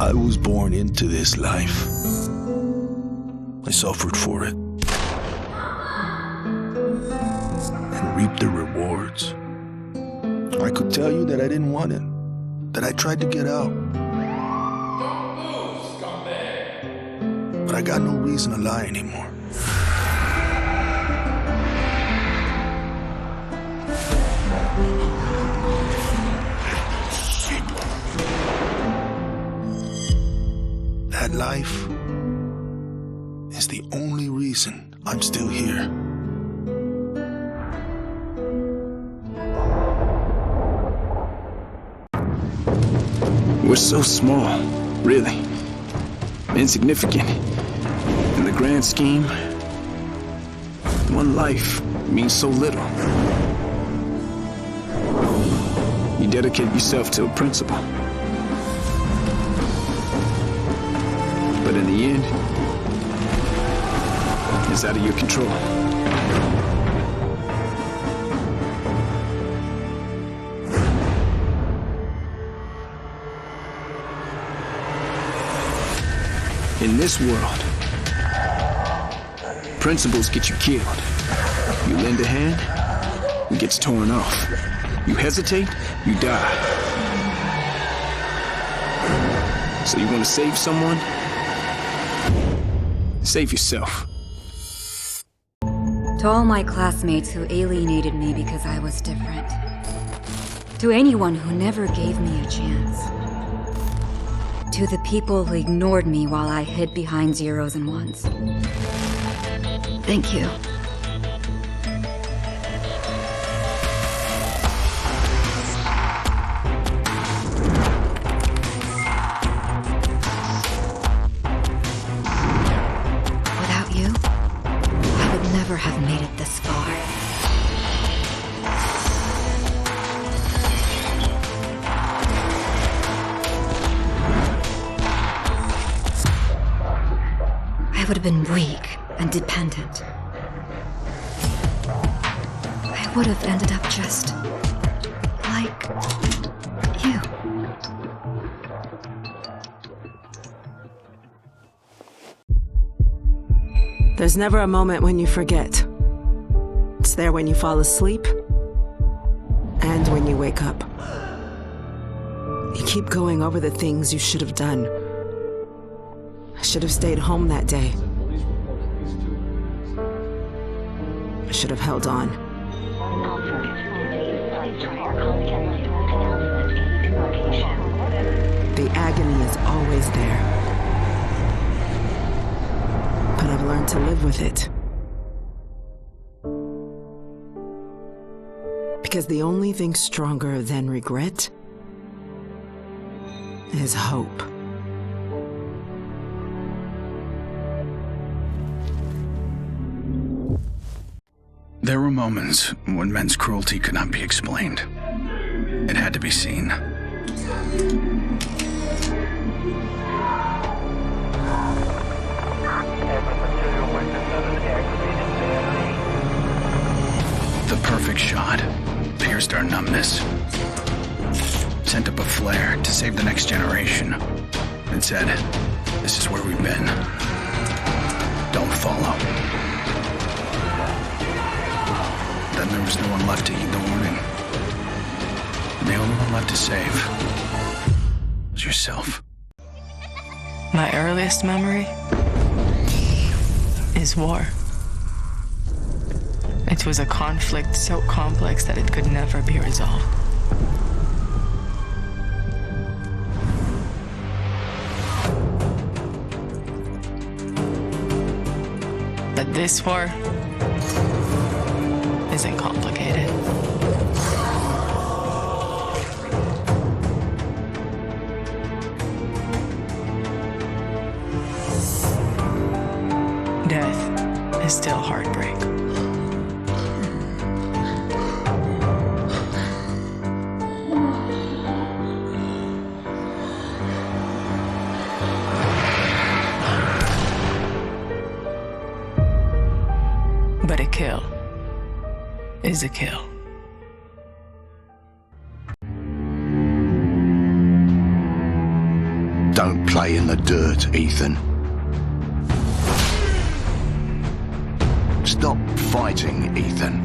I was born into this life. I suffered for it. And reaped the rewards. I could tell you that I didn't want it. That I tried to get out. But I got no reason to lie anymore. That life is the only reason I'm still here. We're so small, really. Insignificant. In the grand scheme, one life means so little. You dedicate yourself to a principle. But in the end, it's out of your control. In this world, principles get you killed. You lend a hand, it gets torn off. You hesitate, you die. So you want to save someone? Save yourself. To all my classmates who alienated me because I was different. To anyone who never gave me a chance. To the people who ignored me while I hid behind zeros and ones. Thank you. Without you, I would never have made it this far. I would have been weak and dependent. I would have ended up just like you. There's never a moment when you forget. It's there when you fall asleep and when you wake up. You keep going over the things you should have done. I should have stayed home that day. I should have held on. The agony is always there. But I've learned to live with it. Because the only thing stronger than regret is hope. There were moments when men's cruelty could not be explained. It had to be seen. The perfect shot pierced our numbness. Sent up a flare to save the next generation. It said, "This is where we've been. Don't follow." Then there was no one left to heed the warning. The only one left to save was yourself. My earliest memory is war. It was a conflict so complex that it could never be resolved. But this war isn't complicated. Death is still heartbreak. But a kill is a kill. Don't play in the dirt, Ethan. Stop fighting, Ethan.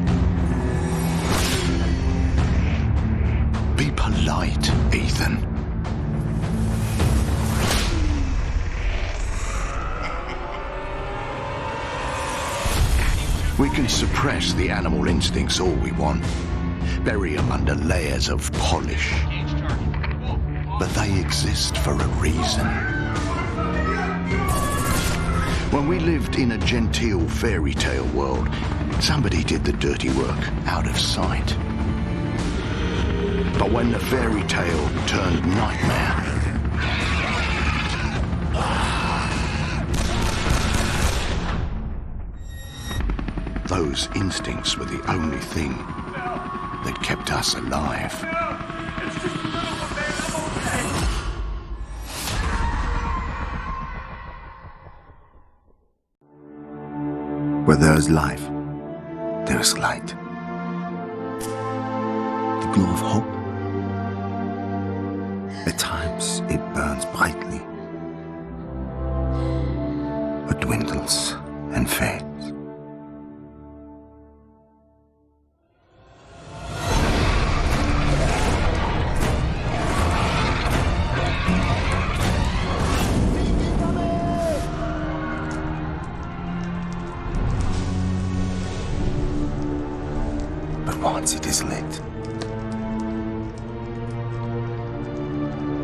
Be polite, Ethan. We can suppress the animal instincts all we want, bury them under layers of polish. But they exist for a reason. When we lived in a genteel fairy tale world, somebody did the dirty work out of sight. But when the fairy tale turned nightmare, those instincts were the only thing that kept us alive. Where there is life, there is light. The glow of hope. At times it burns brightly, but dwindles and fades. Once it is lit,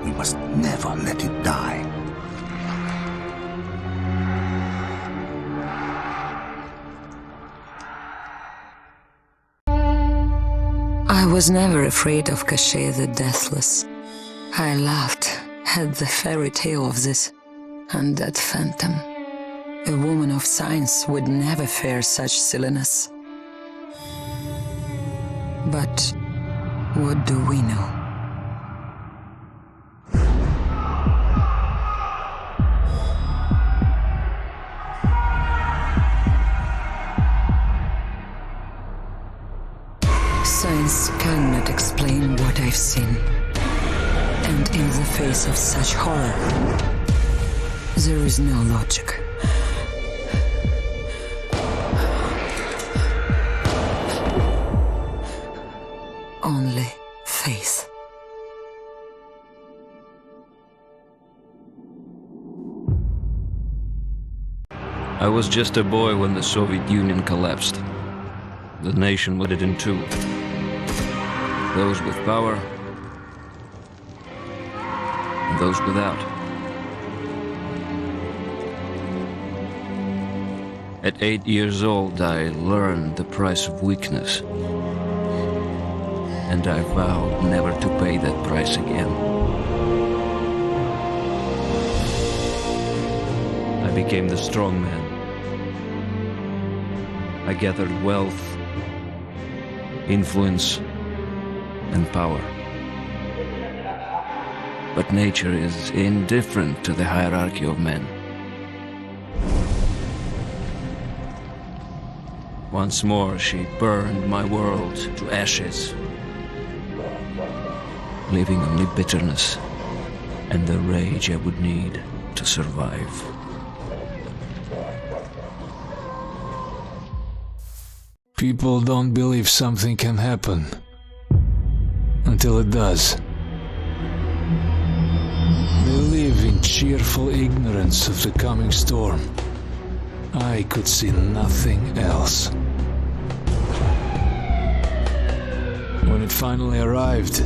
we must never let it die. I was never afraid of Cachet the Deathless. I laughed at the fairy tale of this undead phantom. A woman of science would never fear such silliness. But what do we know? Science cannot explain what I've seen. And in the face of such horror, there is no logic. Only faith. I was just a boy when the Soviet Union collapsed. The nation split in two. Those with power and those without. At 8 years old, I learned the price of weakness. And I vowed never to pay that price again. I became the strong man. I gathered wealth, influence, and power. But nature is indifferent to the hierarchy of men. Once more, she burned my world to ashes, leaving only bitterness and the rage I would need to survive. People don't believe something can happen until it does. They live in cheerful ignorance of the coming storm. I could see nothing else. When it finally arrived,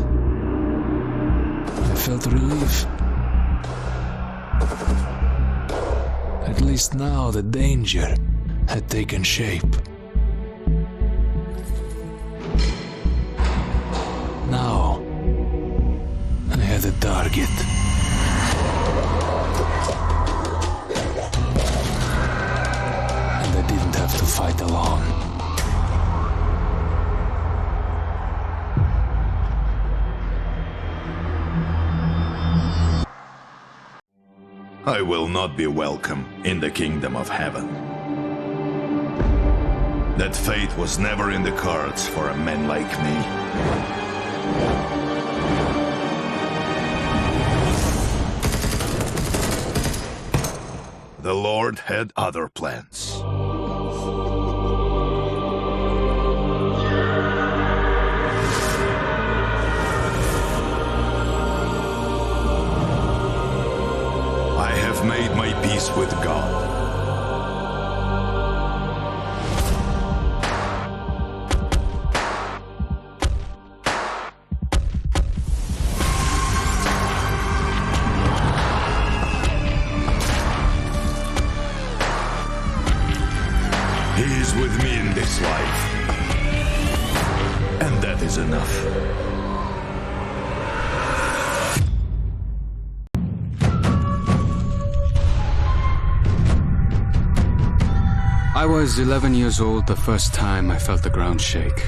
I felt relief. At least now the danger had taken shape. Now I had a target. And I didn't have to fight alone. I will not be welcome in the kingdom of heaven. That fate was never in the cards for a man like me. lord had other plans. I have made my peace with God. He is with me in this life. And that is enough. I was 11 years old the first time I felt the ground shake.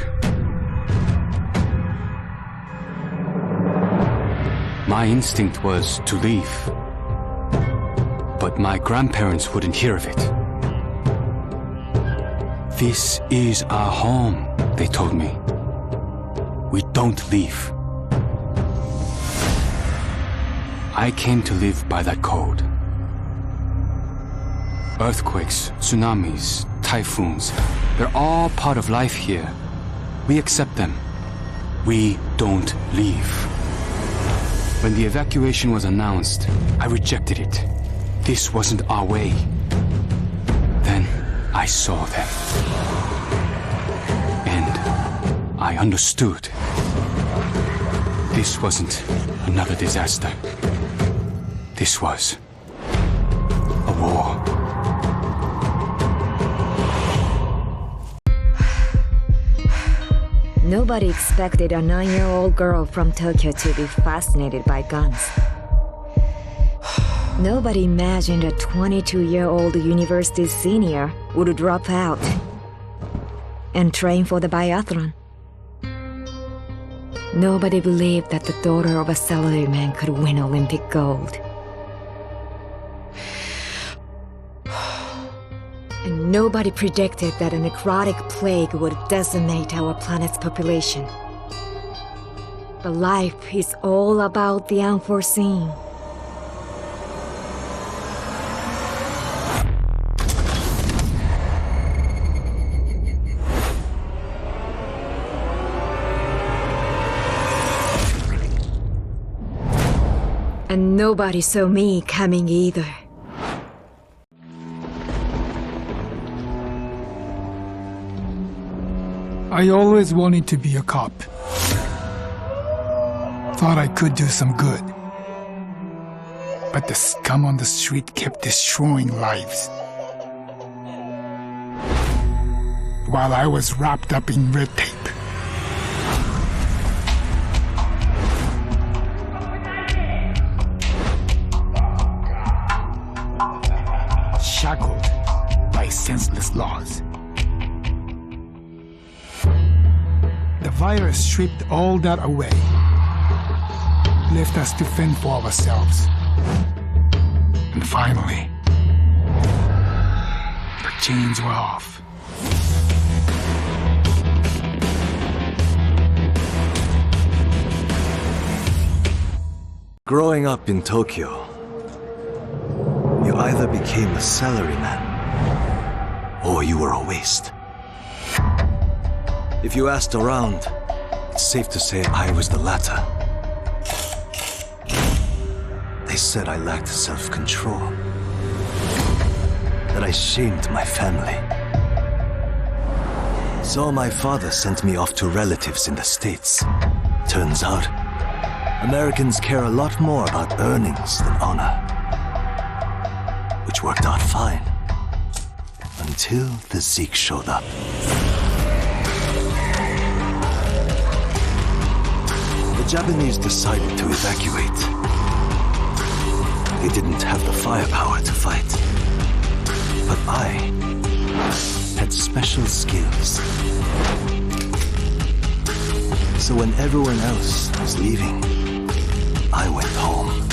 My instinct was to leave. But my grandparents wouldn't hear of it. This is our home, they told me. We don't leave. I came to live by that code. Earthquakes, tsunamis, typhoons, they're all part of life here. We accept them. We don't leave. When the evacuation was announced, I rejected it. This wasn't our way. Then I saw them. And I understood. This wasn't another disaster. This was a war. Nobody expected a 9-year-old girl from Tokyo to be fascinated by guns. Nobody imagined a 22-year-old university senior would drop out and train for the biathlon. Nobody believed that the daughter of a salaryman could win Olympic gold. And nobody predicted that a necrotic plague would decimate our planet's population. But life is all about the unforeseen. And nobody saw me coming either. I always wanted to be a cop. Thought I could do some good. But the scum on the street kept destroying lives. While I was wrapped up in red tape. Shackled by senseless laws. The virus stripped all that away, left us to fend for ourselves. And finally, the chains were off. Growing up in Tokyo, you either became a salaryman or you were a waste. If you asked around, it's safe to say I was the latter. They said I lacked self-control, that I shamed my family. So my father sent me off to relatives in the States. Turns out, Americans care a lot more about earnings than honor. Which worked out fine, until the Zeke showed up. The Japanese decided to evacuate. They didn't have the firepower to fight. But I had special skills. So when everyone else was leaving, I went home.